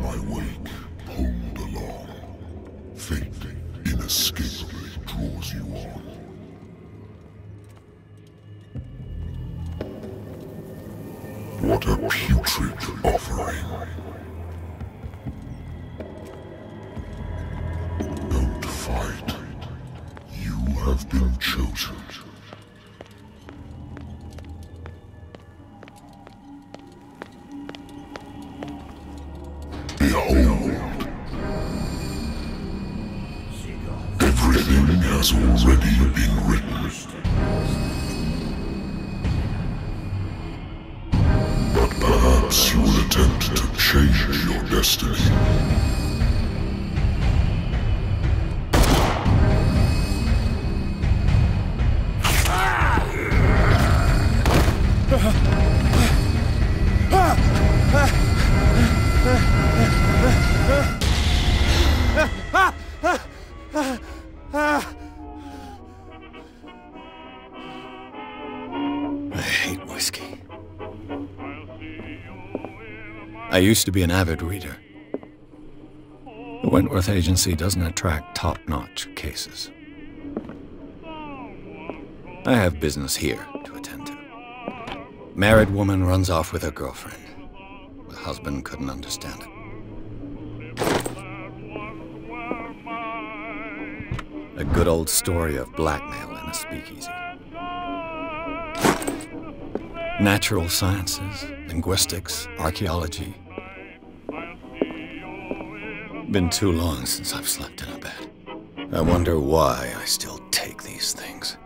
my wake, pulled along. Fate inescapably draws you on. What a putrid offering. Don't fight. You have been chosen. Behold. Everything has already been written. But perhaps you will attempt to change your destiny. I hate whiskey. I used to be an avid reader. The Wentworth Agency doesn't attract top-notch cases. I have business here to attend to. Married woman runs off with her girlfriend. The husband couldn't understand it. A good old story of blackmail in a speakeasy. Natural sciences, linguistics, archaeology. Been too long since I've slept in a bed. I wonder why I still take these things.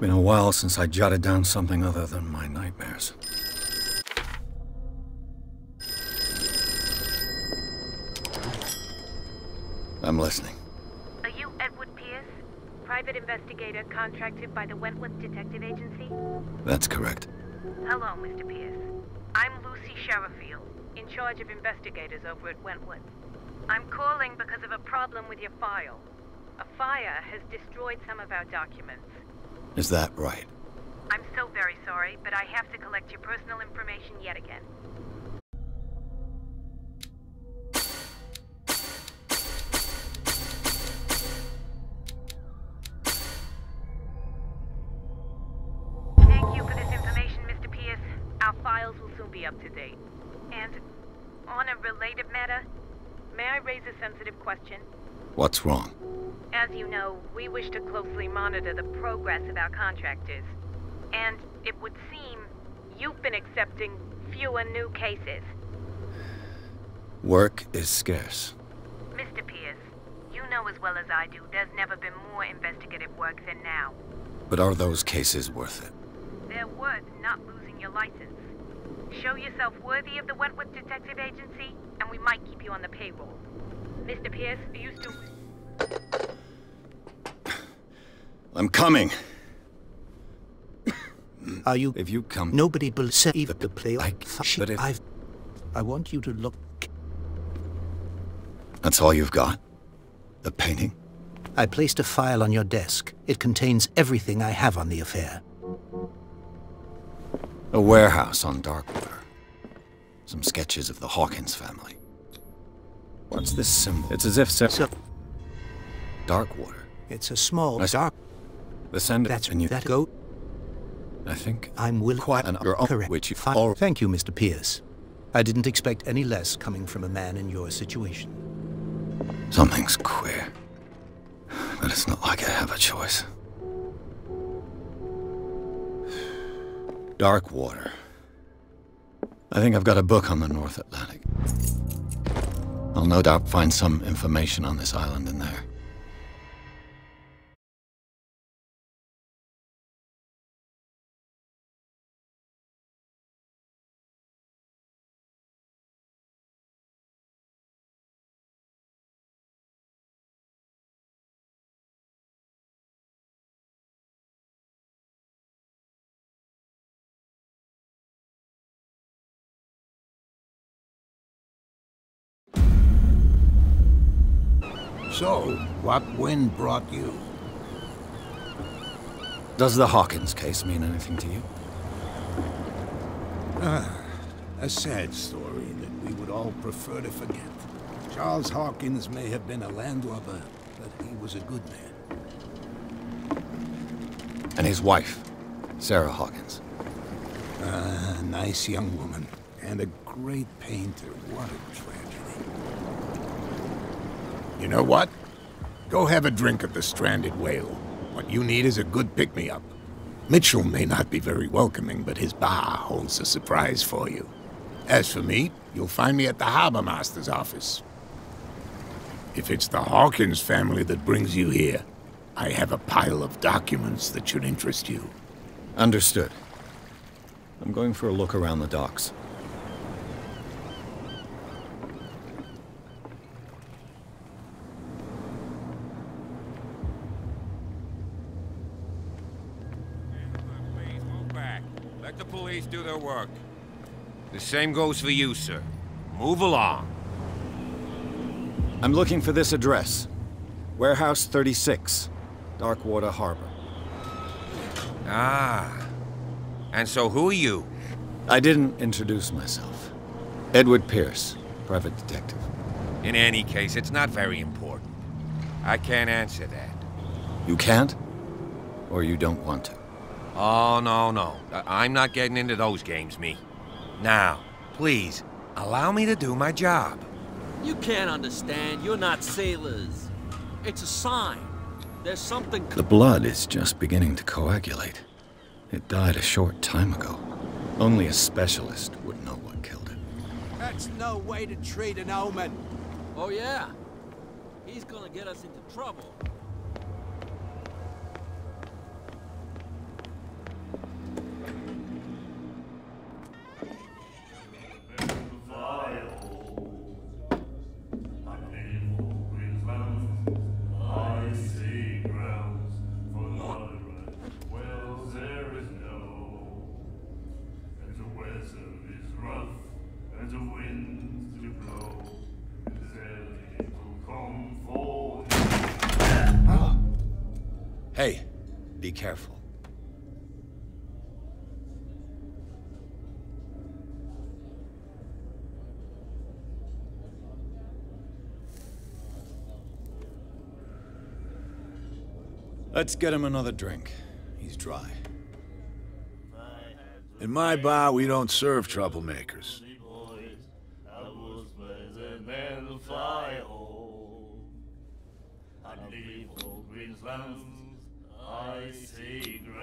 Been a while since I jotted down something other than my nightmares. I'm listening. Are you Edward Pierce, private investigator contracted by the Wentworth Detective Agency? That's correct. Hello, Mr. Pierce. I'm Lucy Sherifield, in charge of investigators over at Wentworth. I'm calling because of a problem with your file. A fire has destroyed some of our documents. Is that right? I'm so very sorry, but I have to collect your personal information yet again. Thank you for this information, Mr. Pierce. Our files will soon be up to date. And on a related matter, may I raise a sensitive question? What's wrong? As you know, we wish to closely monitor the progress of our contractors. And it would seem you've been accepting fewer new cases. Work is scarce. Mr. Pierce, you know as well as I do, there's never been more investigative work than now. But are those cases worth it? They're worth not losing your license. Show yourself worthy of the Wentworth Detective Agency, and we might keep you on the payroll. Mr. Pierce, are you still... I'm coming. Are you? If you come... Nobody will say that the play... But if... I want you to look... That's all you've got? The painting? I placed a file on your desk. It contains everything I have on the affair. A warehouse on Darkwater. Some sketches of the Hawkins family. What's this symbol? It's as if... Darkwater. It's a small dark... The sender... That's and you... that go... I think... I'm will... Quite an... Correct. Which you... Thank you, Mr. Pierce. I didn't expect any less coming from a man in your situation. Something's queer. But it's not like I have a choice. Darkwater. I think I've got a book on the North Atlantic. I'll no doubt find some information on this island in there. So, what wind brought you? Does the Hawkins case mean anything to you? A sad story that we would all prefer to forget. Charles Hawkins may have been a landlubber, but he was a good man. And his wife, Sarah Hawkins. A nice young woman, and a great painter. What a tragedy. You know what? Go have a drink at the Stranded Whale. What you need is a good pick-me-up. Mitchell may not be very welcoming, but his bar holds a surprise for you. As for me, you'll find me at the Harbor Master's office. If it's the Hawkins family that brings you here, I have a pile of documents that should interest you. Understood. I'm going for a look around the docks. Please move back. Let the police do their work. The same goes for you, sir. Move along. I'm looking for this address. Warehouse 36, Darkwater Harbor. Ah. And so who are you? I didn't introduce myself. Edward Pierce, private detective. In any case, it's not very important. I can't answer that. You can't? Or you don't want to? Oh, no. I'm not getting into those games, me. Now, please, allow me to do my job. You can't understand. You're not sailors. It's a sign. There's something... The blood is just beginning to coagulate. It died a short time ago. Only a specialist would know what killed it. That's no way to treat an omen. Oh, yeah? He's gonna get us into trouble. Hey, be careful. Let's get him another drink. He's dry. In my bar, we don't serve troublemakers.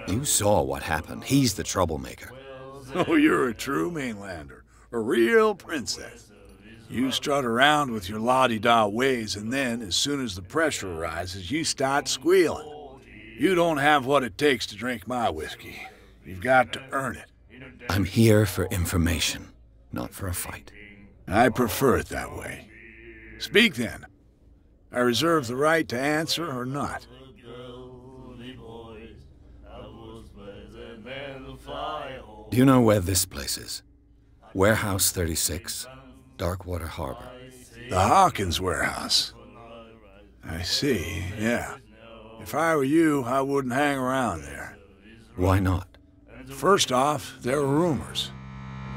You saw what happened. He's the troublemaker. Oh, you're a true mainlander. A real princess. You strut around with your la-di-da ways, and then, as soon as the pressure rises, you start squealing. You don't have what it takes to drink my whiskey. You've got to earn it. I'm here for information, not for a fight. I prefer it that way. Speak then. I reserve the right to answer or not. Do you know where this place is? Warehouse 36, Darkwater Harbor. The Hawkins warehouse. I see, yeah. If I were you, I wouldn't hang around there. Why not? First off, there are rumors.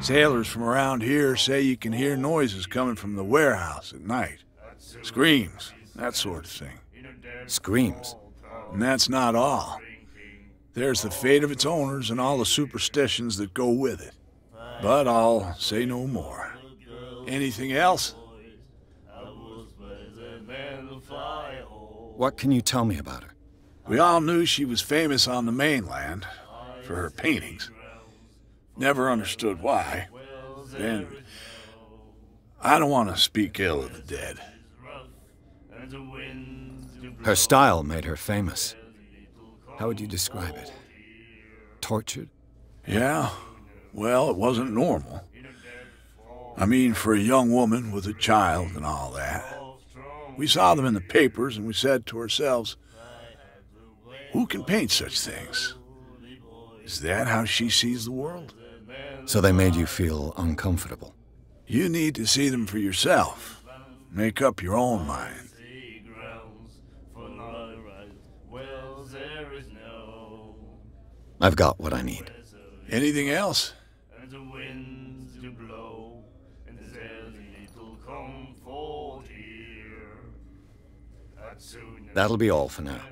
Sailors from around here say you can hear noises coming from the warehouse at night. Screams, that sort of thing. Screams. And that's not all. There's the fate of its owners and all the superstitions that go with it. But I'll say no more. Anything else? What can you tell me about her? We all knew she was famous on the mainland for her paintings. Never understood why. And I don't want to speak ill of the dead. Her style made her famous. How would you describe it? Tortured? Yeah, well, it wasn't normal. I mean, for a young woman with a child and all that. We saw them in the papers and we said to ourselves, who can paint such things? Is that how she sees the world? So they made you feel uncomfortable? You need to see them for yourself. Make up your own mind. I've got what I need. Anything else? And the winds do blow, and there's little comfort here. As soon as That'll be all for now.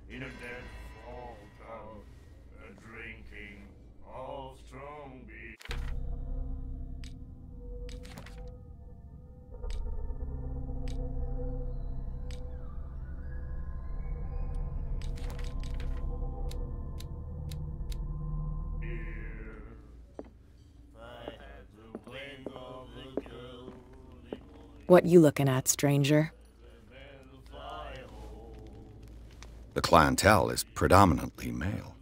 in a dead fall, a drinking of strong beer. What you looking at, stranger? The clientele is predominantly male.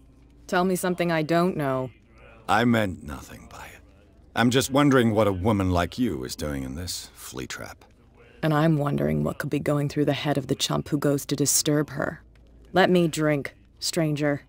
Tell me something I don't know. I meant nothing by it. I'm just wondering what a woman like you is doing in this flea trap. And I'm wondering what could be going through the head of the chump who goes to disturb her. Let me drink, stranger.